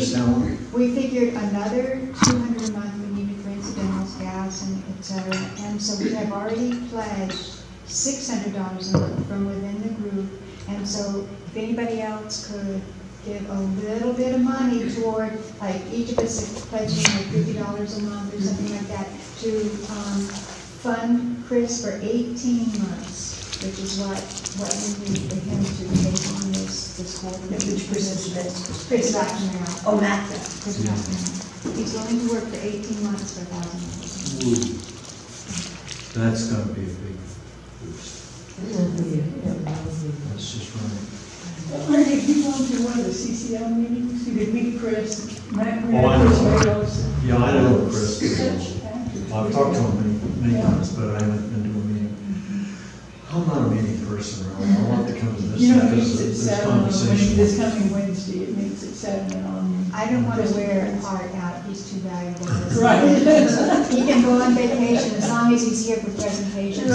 salary? We figured another $200 a month we needed for incidentals, gas, and et cetera. And so we have already pledged $600 a month from within the group. And so if anybody else could give a little bit of money toward, like each of us is pledging like $50 a month or something like that to fund Chris for 18 months, which is what we need for him to take on this whole thing. Which person is this? Chris McNamara. Oh, Matt. Chris McNamara. He's willing to work for 18 months for $1,000. Ooh. That's gonna be a big boost. That's just right. Greg, did you go to one of the CCL meetings? You did meet Chris, Matt, Oh, I know. Chris Ramos. Yeah, I know Chris. I've talked to him many times, but I haven't been to a meeting. I'm not a meeting person, really. I want to come to this. You know, it meets at this 7 conversation. this coming Wednesday, it meets at 7 on. I don't want to wear Art out, he's too valuable. Right. He can go on vacation as long as he's here for presentations.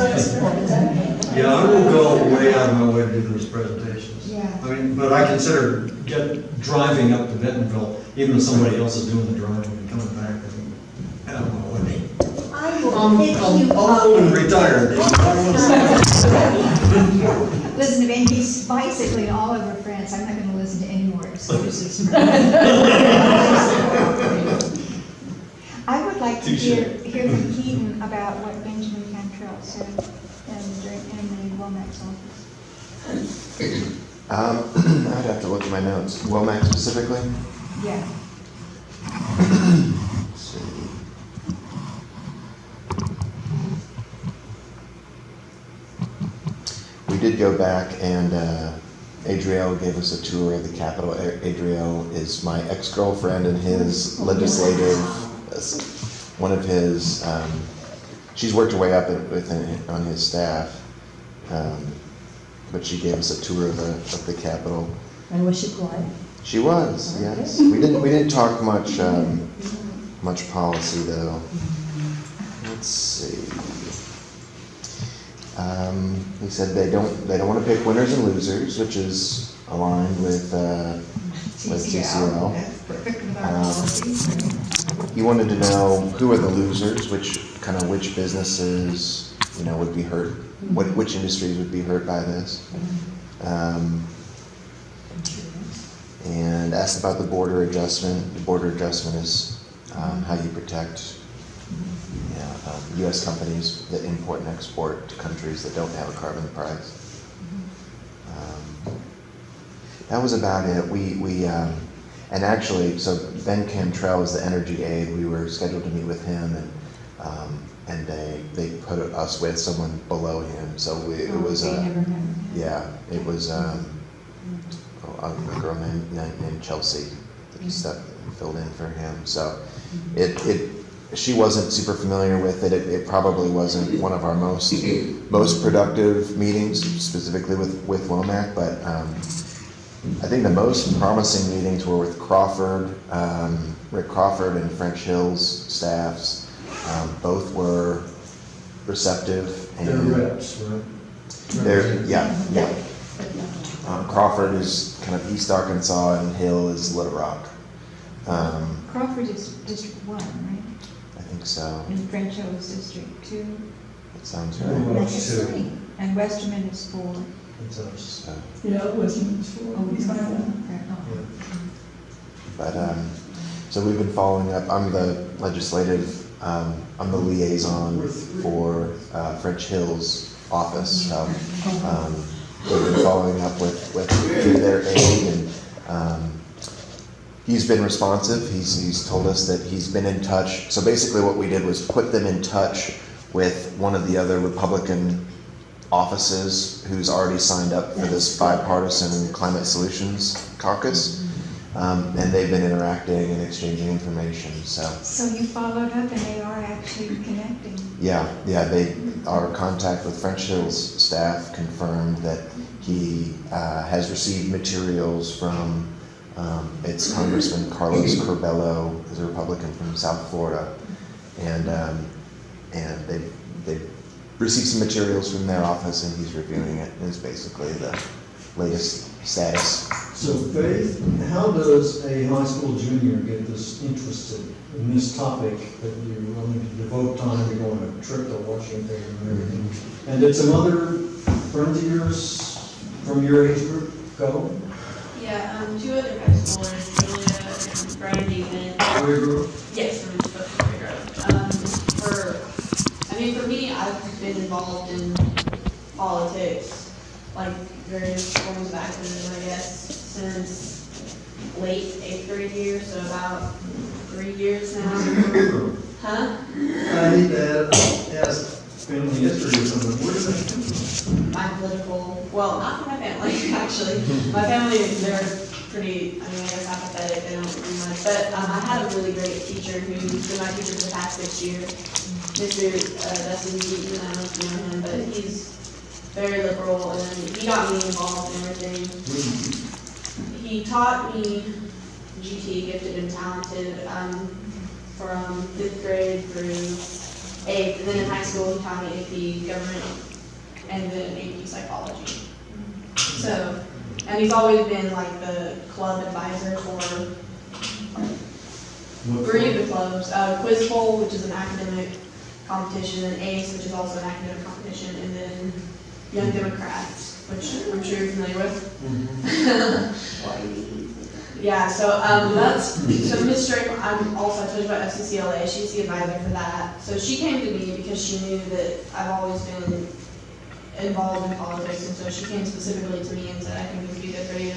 Yeah, I will go way out of my way to do those presentations. Yeah. I mean, but I consider driving up to Bentonville, even if somebody else is doing the driving and coming back, I think, I don't know what I mean. I will pick you I'm old and up. retired. Listen to me, he's bicycling all over France, I'm not going to listen to any more excuses. I would like to hear from Keaton about what Benjamin Cantrell said in the Womack's office. I'd have to look at my notes. Womack specifically? Yeah. Let's see. We did go back and Adriel gave us a tour of the Capitol. Adriel is my ex-girlfriend and his legislative, one of his, she's worked her way up on his staff. But she gave us a tour of the Capitol. And was she quiet? She was, yes. We didn't talk much much policy though. Let's see. He said they don't want to pick winners and losers, which is aligned with TCL. That's perfect with our policies. He wanted to know who are the losers, which businesses, would be hurt, which industries would be hurt by this. And asked about the border adjustment. The border adjustment is how you protect U.S. companies that import and export to countries that don't have a carbon price. That was about it. And actually, so Ben Cantrell is the energy aide. We were scheduled to meet with him, and they put us with someone below him. So it was it was a girl named Chelsea that filled in for him. So she wasn't super familiar with it. It probably wasn't one of our most productive meetings, specifically with Womack, but I think the most promising meetings were with Rick Crawford and French Hill's staffs. Both were receptive. And They're reps, right? Yeah. Crawford is kind of East Arkansas and Hill is Little Rock. Crawford is District 1, right? I think so. And French Hill is District 2. That sounds Well, right. that's two. And Westerman is 4. That's us. So, Yeah, it wasn't for. but so we've been following up. I'm the I'm the liaison for French Hill's office. So we've been following up with their aide, and he's been responsive. He's told us that he's been in touch. So basically what we did was put them in touch with one of the other Republican offices who's already signed up for this bipartisan climate solutions caucus. And they've been interacting and exchanging information. So you followed up and they are actually connecting. Yeah. Our contact with French Hill's staff confirmed that he has received materials from it's Congressman Carlos Curbelo, who's a Republican from South Florida, and they've received some materials from their office, and he's reviewing it. And it's basically the latest status. So Faith, how does a high school junior get this interested in this topic that you're willing to devote time to go on a trip to Washington and everything? And did some other friends of yours from your age group go? Yeah, two other high schoolers, Julia and Brandy, and Where you grew up? yes, from for me, I've been involved in politics, like various forms of activism, I guess, since late 8th grade year, so about 3 years now. Huh? I need to ask family history or something. Where did that come from? My political, well, not from my family, actually. My family, they're pretty, I guess apathetic, they don't do much. But I had a really great teacher who's been my teacher for the past 6 years. Mr. Dustin Deaton, I don't know if you know him, but he's very liberal, and he got me involved in everything. He taught me GT, gifted and talented, from 5th grade through 8th, and then in high school he taught me AP government and then AP psychology. So, and he's always been like the club advisor for 3 of the clubs, Quiz Bowl, which is an academic competition, and ACE, which is also an academic competition, and then Young Democrats, which I'm sure you're familiar with. Yeah, so so Ms. Drake, I told you about FCCLA, she's the advisor for that. So she came to me because she knew that I've always been involved in politics, and so she came specifically to me and said, I think this would be good for you.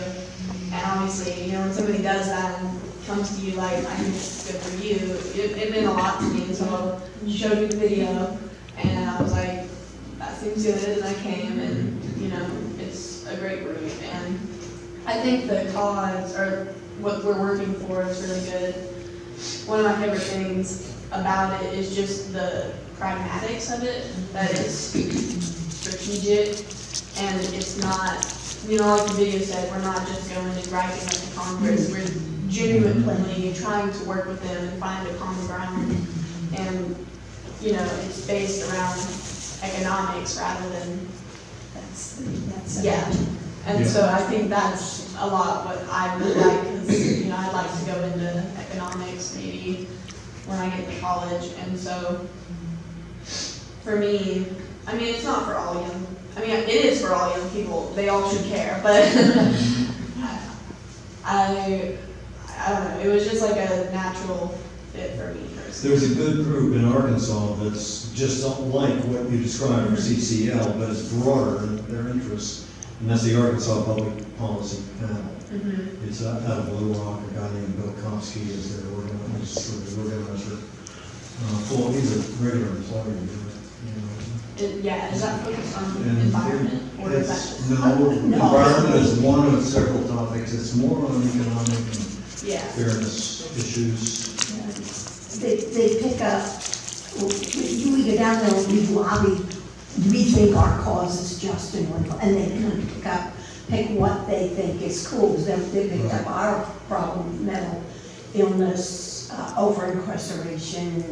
And obviously, when somebody does that and comes to you like, I think this is good for you, it meant a lot to me. And so she showed me the video, and I was like, that seems good, and I came, and it's a great group. And I think the cause, or what we're working for, is really good. One of my favorite things about it is just the pragmatics of it, that it's strategic, and it's not, like the video said, we're not just going and griping like the Congress, we're genuinely trying to work with them and find a common ground, and, it's based around economics rather than, yeah. And so I think that's a lot what I would like, because, I'd like to go into economics maybe when I get to college. And so for me, it's not for all young, it is for all young people, they all should care, but I don't know, it was just like a natural fit for me personally. There's a good group in Arkansas that's just like what you described from CCL, but it's broader in their interests, and that's the Arkansas Public Policy Panel. Mm-hmm. It's out of Little Rock, a guy named Bill Komsky is their organizer. Well, he's a regular employee, Yeah, is that focused on And environment, or is that just? No, environment is one of several topics. It's more on economic and Yeah. fairness issues. They pick up, we go down there and we lobby, we think our cause is just and wonderful, and they kind of pick what they think is cool, because they pick up our problem, mental illness, over incarceration,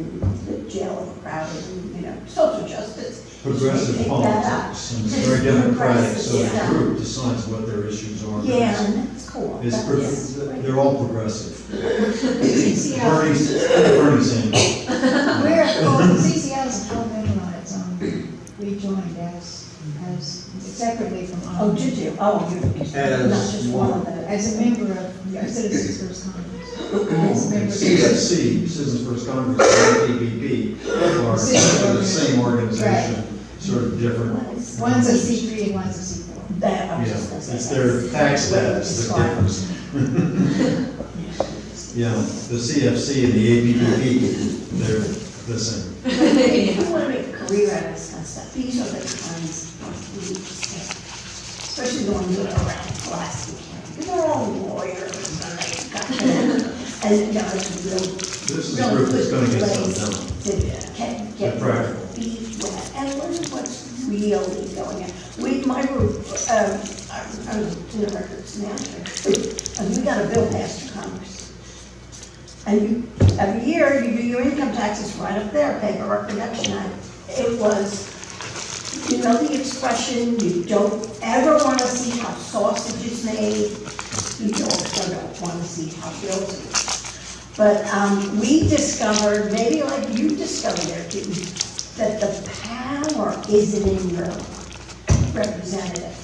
the jail overcrowded, social justice. Progressive They pick that up. politics, and it's very democratic, so the Yeah. group decides what their issues are. Yeah, and that's cool. It's they're all progressive. CCL, Bernie Sanders. CCL is a full member on its own. We joined as separately from Oh, our. did you? Oh, you're not just one of those. As a member of Citizens First Congress. As a member of CFC, Citizens First Congress, and ABB are the same organization, sort of different. One's a C3 and one's a C4. That, I was Yeah, just gonna say it's that. their tax status, the Describe them. difference. Yeah, the CFC and the ABB, they're the same. If you want to make a career out of this kind of stuff, these are the kinds of groups, especially the ones that are around Pulaski County. They're all lawyers and they've got, and it's real. This is a group that's gonna get something done. Get Practical. feet wet and learn what's really going on. My group, I was in the records manager, and we got a bill passed to Congress. And every year, you do your income taxes right up there, paperwork reduction act. It was You know the expression, you don't ever want to see how sausage is made, you also don't want to see how bills are made. But we discovered, maybe like you discovered there too, that the power isn't in your representative.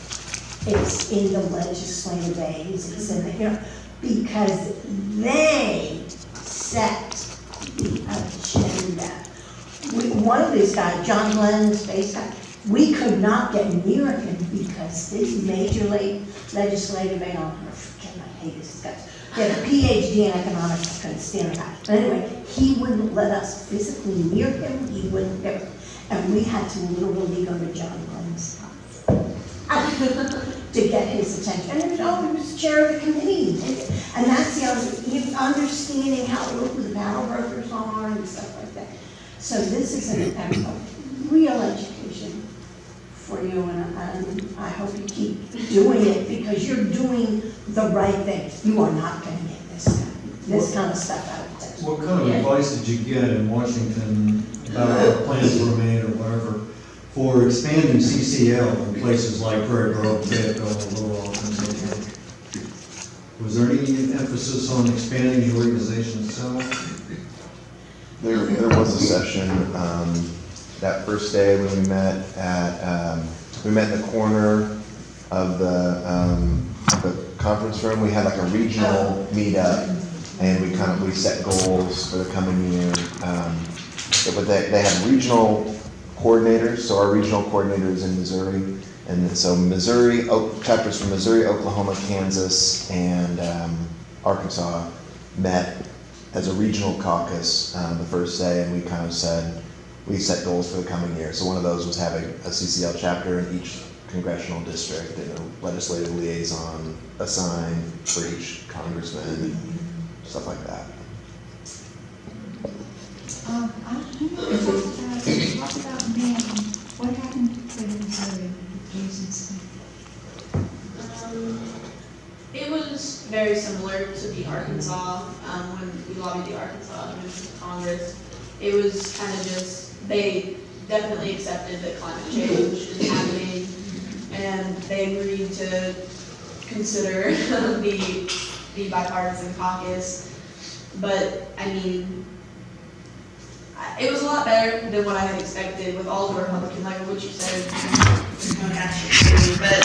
It's in the legislative aides, it's in the, because they set the agenda. One of these guys, John Glenn, the space guy, we could not get near him because this major legislative aide, I'll never forget, I hate this guy. He had a PhD in economics, I couldn't stand the guy. But anyway, he wouldn't let us physically near him, he wouldn't go. And we had to literally go to John Glenn's house to get his attention. And he was chair of the committee. And that's the understanding how local the battle brokers are and stuff like that. So this is a real education for you, and I hope you keep doing it because you're doing the right thing. You are not going to get this kind of stuff out of Texas. What kind of advice did you get in Washington about what plans were made or whatever for expanding CCL in places like Prairie Grove, Fayetteville, Little Rock, and so forth? Was there any emphasis on expanding the organization itself? There was a session, that first day when we met in the corner of the conference room. We had like a regional meetup, and we set goals for the coming year. They have regional coordinators, so our regional coordinator is in Missouri, and so chapters from Missouri, Oklahoma, Kansas, and Arkansas met as a regional caucus the first day, and we set goals for the coming year. So one of those was having a CCL chapter in each congressional district, and a legislative liaison assigned for each congressman, stuff like that. I talk about Maine. What happened with Missouri, Jason's It was very similar to the Arkansas, when we lobbied the Arkansas members of Congress. It was kind of just, they definitely accepted that climate change is happening, and they agreed to consider the bipartisan caucus. But, I mean, it was a lot better than what I had expected with all the Republican, like what you said, there's no action, but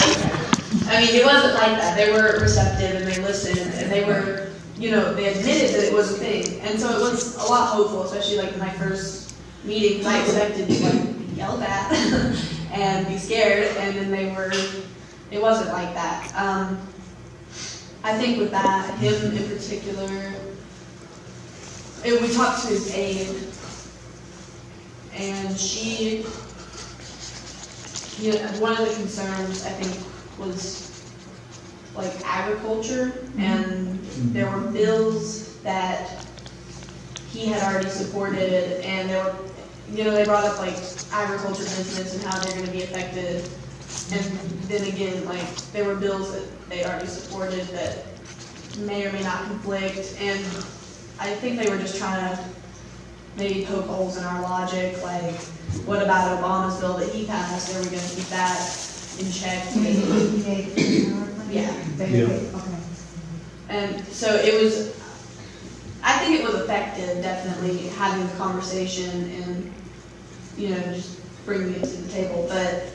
I mean, it wasn't like that. They were receptive and they listened, and they were, they admitted that it was a thing. And so it was a lot hopeful, especially like in my first meeting, because I expected to be yelled at and be scared, and then it wasn't like that. I think with that, him in particular, we talked to his aide, and she, one of the concerns, I think, was like agriculture, and there were bills that he had already supported, and there were, they brought up like agriculture business and how they're going to be affected, and then again, like there were bills that they already supported that may or may not conflict, and I think they were just trying to maybe poke holes in our logic, like what about Obama's bill that he passed? Are we going to keep that in check? Yeah. Okay. And so it was, I think it was effective, definitely, having the conversation and, just bringing it to the table. But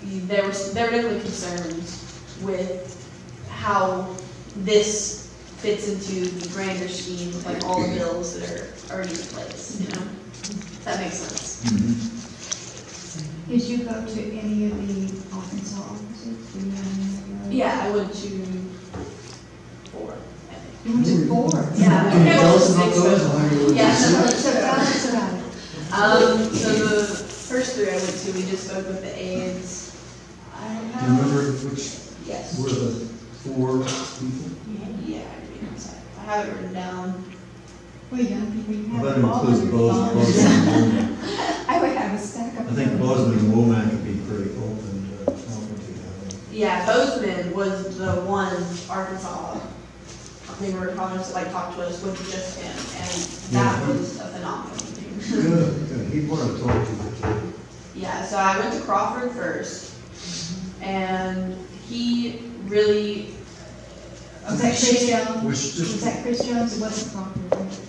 there were definitely concerns with how this fits into the grander scheme, like all the bills that are already in place, If that makes sense. Mm-hmm. Did you go to any of the Arkansas offices? Yeah, I went to 4, I think. You went to 4? Yeah. Can you tell us about those? Yeah. So tell us about it. So the first 3 I went to, we just spoke with the aides. Do you remember which Yes. were the 4 people? Yeah, I have it written down. Well, young people, you I have bet it all includes of your Bozeman phones. and Womack. I would have a stack of. I think Bozeman and Womack would be pretty open to talking to that. Yeah, Bozeman was the one Arkansas, they were calling us to talk to us with just him, and that was a phenomenal meeting. Good, good. He wanted to talk to you. Yeah, so I went to Crawford first, and he really Was that Chris Jones? Which Was just, that Chris Jones? It wasn't Crawford, right?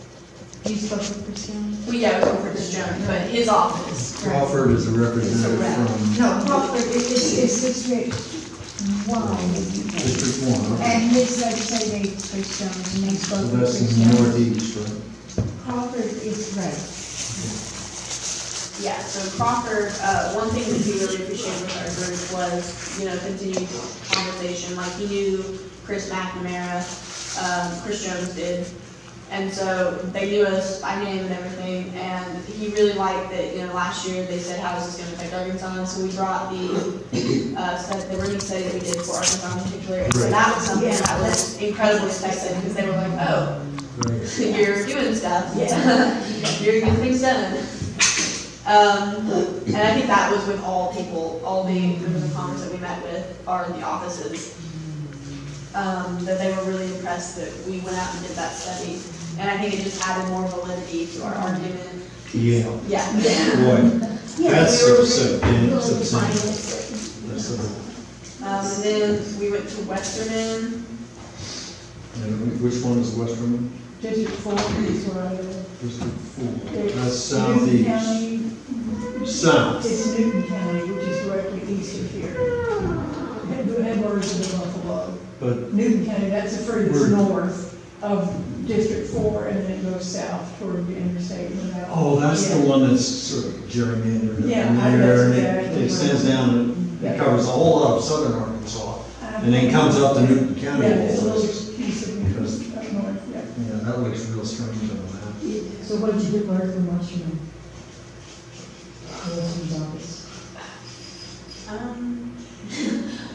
You spoke with Chris Jones? well, yeah, it was Chris Jones, but his office. Crawford is a representative from No, Crawford is District 1. District 1, huh? And his legislative aide is Chris Jones, and they spoke So with that's Chris in the Jones. northeast, right? Crawford is right. Yeah, so Crawford, one thing that he really appreciated with our group was, continued conversation. Like, he knew Chris McNamara, Chris Jones did. And so they knew us by name and everything, and he really liked that, last year they said, how is this gonna affect Arkansas? And so we brought the learning study that we did for Arkansas in particular. And so that was something that was incredibly expected, because they were like, oh, Right. you're doing stuff. You're getting things done. And I think that was with all people, all the members of Congress that we met with are in the offices. That they were really impressed that we went out and did that study. And I think it just added more validity to our argument. Yeah. Yeah. Boy, Yeah, that's we were substantial. really That's a- And then we went to Westerman. And which one is Westerman? District 4 is where I live. District 4. It's That's Newton southeast. County, South. it's Newton County, which is directly east of here. The headwaters of the Buffalo. But Newton County, that's the furthest Where- north of District 4, and then it goes south toward the interstate. and about- oh, that's the Yeah. one that's sort of gerrymandered up Yeah, in I there, and guess, it yeah. extends down, and it Yeah. covers a whole lot of southern Arkansas, and then comes up to Newton Yeah, County. it's a little Because- piece of Newton up north, yeah. Yeah, that looks real strange on the map. So what did you do for her from Washington? Wilson's office.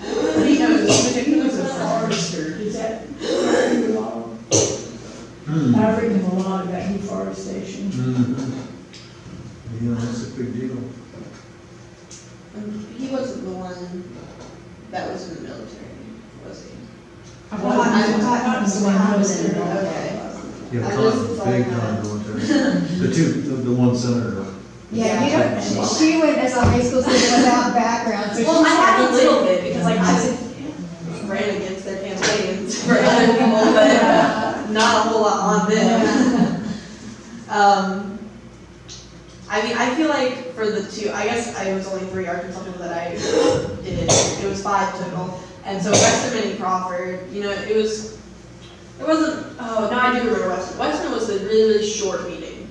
What do you know, this He particular was a forester, is that right? I've written him a lot about deforestation. Mhm. Yeah, that's a big deal. He wasn't the one that was in the military, was he? Cotton was the one who was in Okay. there. Yeah, I Cotton, just- big time military. The one senator. Yeah, you don't, she went as a high school student without background. so Well, I she's had a like- little bit, because like I ran against their campaigns for other people, but not a whole lot on them. I mean, I feel like for the two, I guess I was only 3 Arkansas people that I did, it was 5 total. And so Westerman and Crawford, it wasn't, oh, no, I do remember Westerman. Westerman was a really, really short meeting.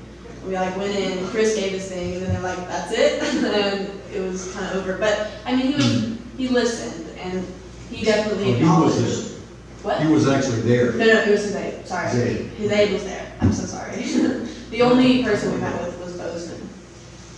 We went in, Chris gave his thing, and then they're like, that's it, and it was kind of over. But, I mean, he listened, and he definitely Oh, he was acknowledged. What? He was actually there. No, it was his aide, sorry. His aide. His aide was there, I'm so sorry. The only person we met with was Bozeman,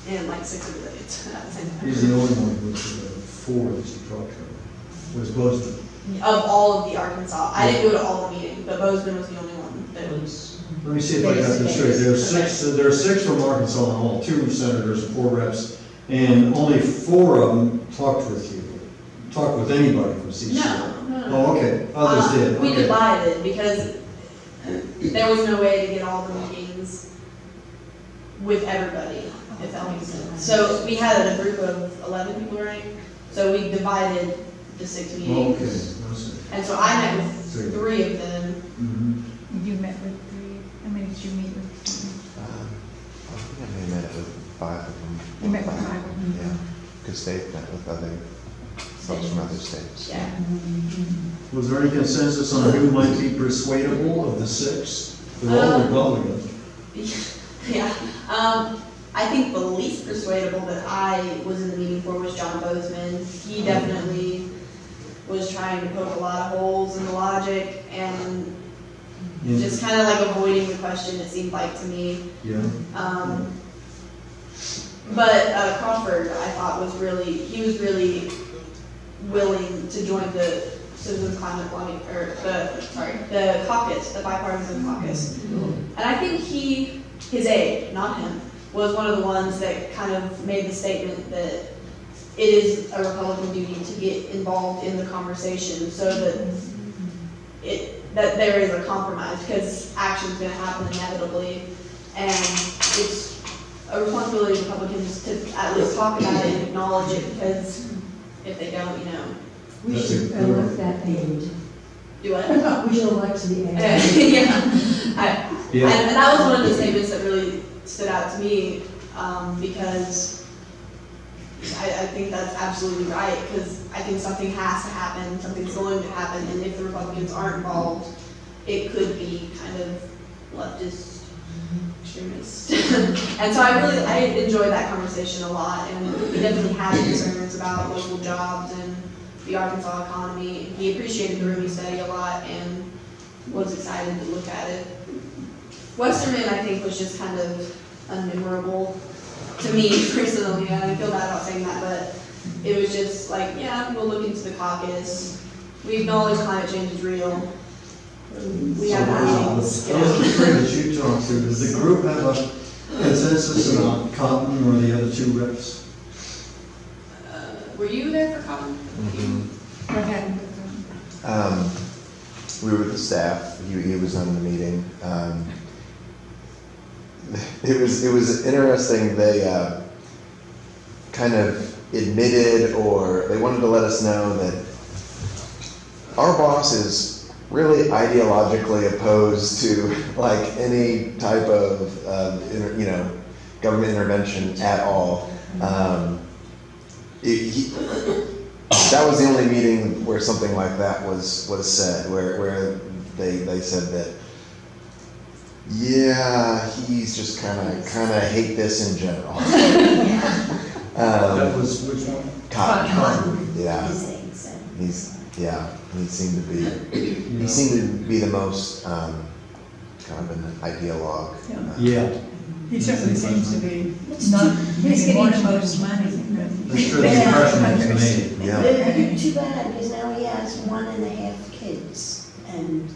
and 6 of the aides at the same time. He's the only one with 4 that you talked to. Was Bozeman. Of all of the Arkansas, I didn't go to all the meetings, but Bozeman was the only one that was. Let me see if I got this straight. There are 6 from Arkansas in all, 2 senators and 4 reps, and only 4 of them talked with you. Talked with anybody from CCL. No. Oh, okay. Others did. We Okay. divided because there was no way to get all the meetings with everybody, if that makes sense. So we had a group of 11 people, right? So we divided the 6 Oh, meetings. okay. I see. And so I met with 3 of them. Mhm. You met with 3, how many did you meet with? I think I may have met with 5 of them. You met with 5 of them? Yeah, because they've met with other folks from other states. Yeah. Was there any consensus on who might be persuadable of the 6? They're all Republicans. Yeah. I think the least persuadable that I was in the meeting for was John Bozeman. He definitely was trying to poke a lot of holes in the logic and Yeah. just kind of avoiding the question, it seemed like to me. Yeah. But Crawford, I thought he was really willing to join the Citizen Climate Lobby, the caucus, the bipartisan caucus. And I think his aide, not him, was one of the ones that kind of made the statement that it is a Republican duty to get involved in the conversation so that there is a compromise, because action's going to happen inevitably, and it's a responsibility of Republicans to at least talk about it and acknowledge it, because if they don't, you know, We That's should a good- elect that aide. do what? We should elect the aide. Yeah. And that was one of the statements that really stood out to me, because I think that's absolutely right, because I think something has to happen, something's going to happen, and if the Republicans aren't involved, it could be kind of leftist, extremist. And so I enjoyed that conversation a lot, and he definitely had concerns about local jobs and the Arkansas economy. He appreciated the Rooney study a lot and was excited to look at it. Westerman, I think, was just kind of unmemorable to me personally. I feel bad about saying that, but it was just like, yeah, we'll look into the caucus. We acknowledge climate change is real. We have meetings. Those are the three that you talked to, does the group have a consensus about Cotton or the other two reps? Were you there for Cotton? What happened with them? We were with the staff, he was on the meeting. It was interesting, they kind of admitted, or they wanted to let us know that our boss is really ideologically opposed to like any type of, government intervention at all. That was the only meeting where something like that was said, where they said that, yeah, he's just kind of hate this in general. That was which one? Cotton. Yeah, His things, and- he seemed to be the most kind of an ideologue. Yeah, He certainly seems to be It's not too- making he's getting more the money. most money. that's sure the impression was made. Yeah. Too bad, because now he has 1.5 kids, and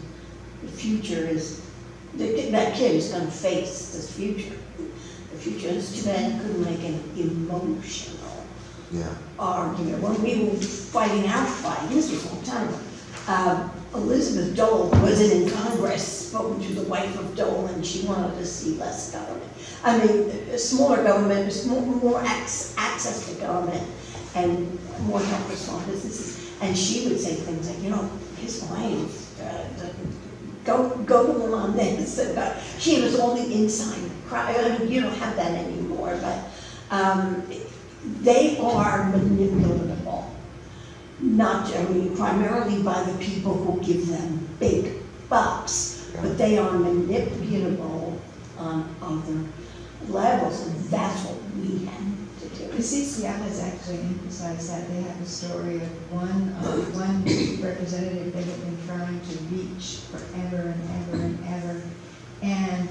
the future is, that kid is gonna face this future. The future is too bad he couldn't make an emotional Yeah. argument. When we were fighting our fight, this was a long time ago, Elizabeth Dole wasn't in Congress, spoke to the wife of Dole, and she wanted to see less government. I mean, a smaller government, more access to government, and more help for small businesses. And she would say things like, his wife, go to them on this. She was all the inside cry. I mean, you don't have that anymore, but they are manipulable. Primarily by the people who give them big bucks, but they are manipulable on other levels, and that's what we have to do. The CCL has actually emphasized that. They have a story of one representative they have been trying to reach forever and ever and ever. And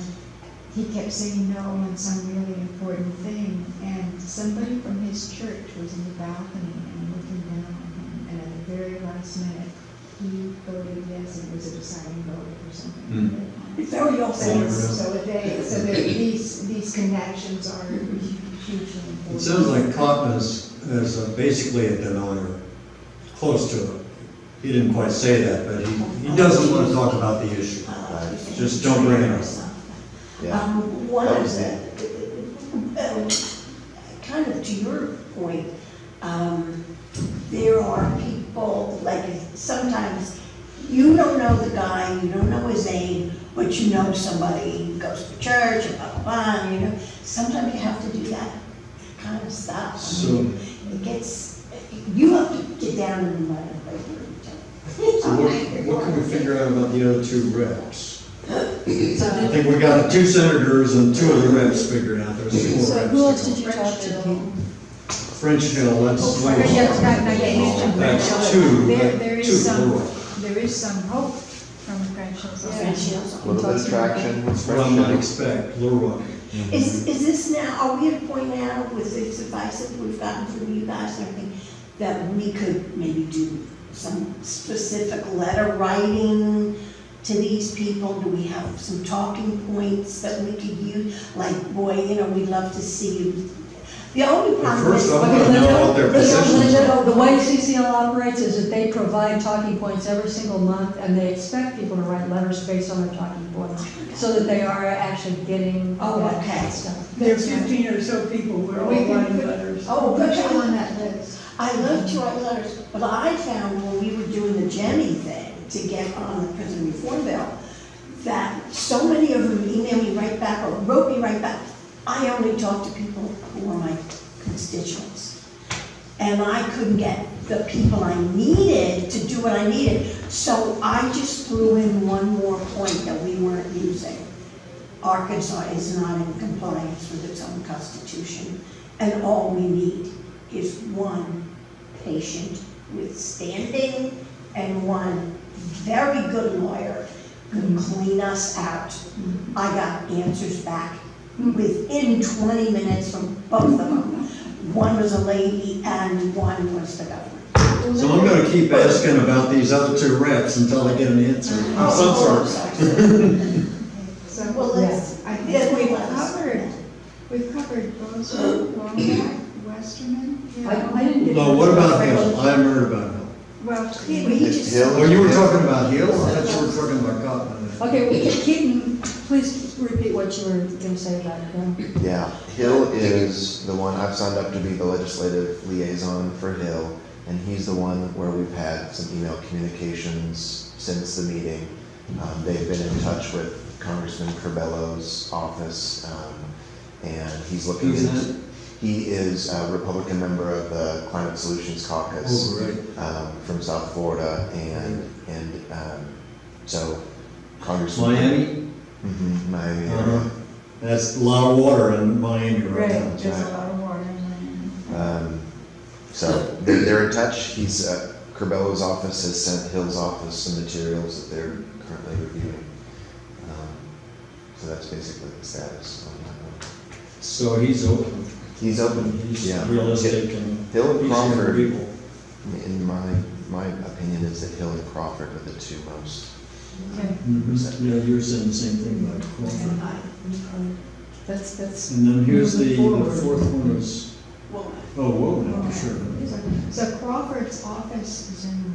he kept saying no on some really important thing. And somebody from his church was in the balcony and looking down on him. And at the very last minute, he voted yes, and it was a deciding vote or something. It's very often. So these connections are hugely important. It sounds like Cotton is basically a denier, close to it. He didn't quite say that, but he doesn't want to talk about the issue. Just don't bring it up. Yeah. One That of was kind of to your point, there are people, like sometimes you don't know the guy, you don't know his name, but you know somebody who goes to church, and blah, blah, blah, and sometimes you have to do that kind of stuff. It gets, you have to get down in the mud and play for it. So what can we figure out about the other two reps? I think we got the 2 senators and 2 of the reps figured out. There's 2 more So reps. who else to did go. you talk to? French Hill, that's way That's two. There is plural. some hope from French Hills. A little bit of traction with What I might French. expect, Little Rock. Is this now, are we at a point now with this advice that we've gotten from you guys and everything, that we could maybe do some specific letter writing to these people? Do we have some talking points that we could use? Like, boy, we'd love to see you The only But problem first is. I want to know what their positions are. The way CCL operates is that they provide talking points every single month, and they expect people to write letters based on their talking points, so that they are actually getting Oh, that okay. stuff. There are 15 or so people, we're all We can writing put- letters. Oh, Put good. you on that list. I love to write letters, but I found when we were doing the Jenny thing to get on the prison reform bill, that so many of them emailed me right back or wrote me right back. I only talk to people who are my constituents. And I couldn't get the people I needed to do what I needed. So I just threw in one more point that we weren't using. Arkansas is not in compliance with its own constitution. And all we need is one patient with standing and one very good lawyer could clean us out. I got answers back within 20 minutes from both of them. One was a lady and one was the governor. So I'm gonna keep asking about these other two reps until I get an answer of Oh, some sort. sorry. So, Well, let's, I think then we've let us- covered both Womack, Westerman. Hill. I didn't get. No, what about Hill? I haven't heard about Hill. Well, We just- Hill? Oh, you were talking about Hill? I thought you were talking about Cotton. Okay, we can keep, please repeat what you were gonna say about it. Yeah, Hill is the one, I've signed up to be the legislative liaison for Hill, and he's the one where we've had some email communications since the meeting. They've been in touch with Congressman Curbello's office, and he's looking Who's into. that? He is a Republican member of the Climate Solutions Caucus. Oh, great. From South Florida, and so Congressman. Miami? Miami. Uh-huh. That's a lot of water in Miami right now. right, there's a lot of water in Miami. So they're in touch. He's, Curbello's office has sent Hill's office some materials that they're currently reviewing. So that's basically the status on that one. So he's open. He's open, He's yeah. realistic and Hill and he's young Crawford, people. in my opinion, is that Hill and Crawford are the two most. Yeah, you were saying the same thing about Crawford. That's. And then here's the moving forward. fourth one is, Womack. oh, whoa, no, sure. So Crawford's office is in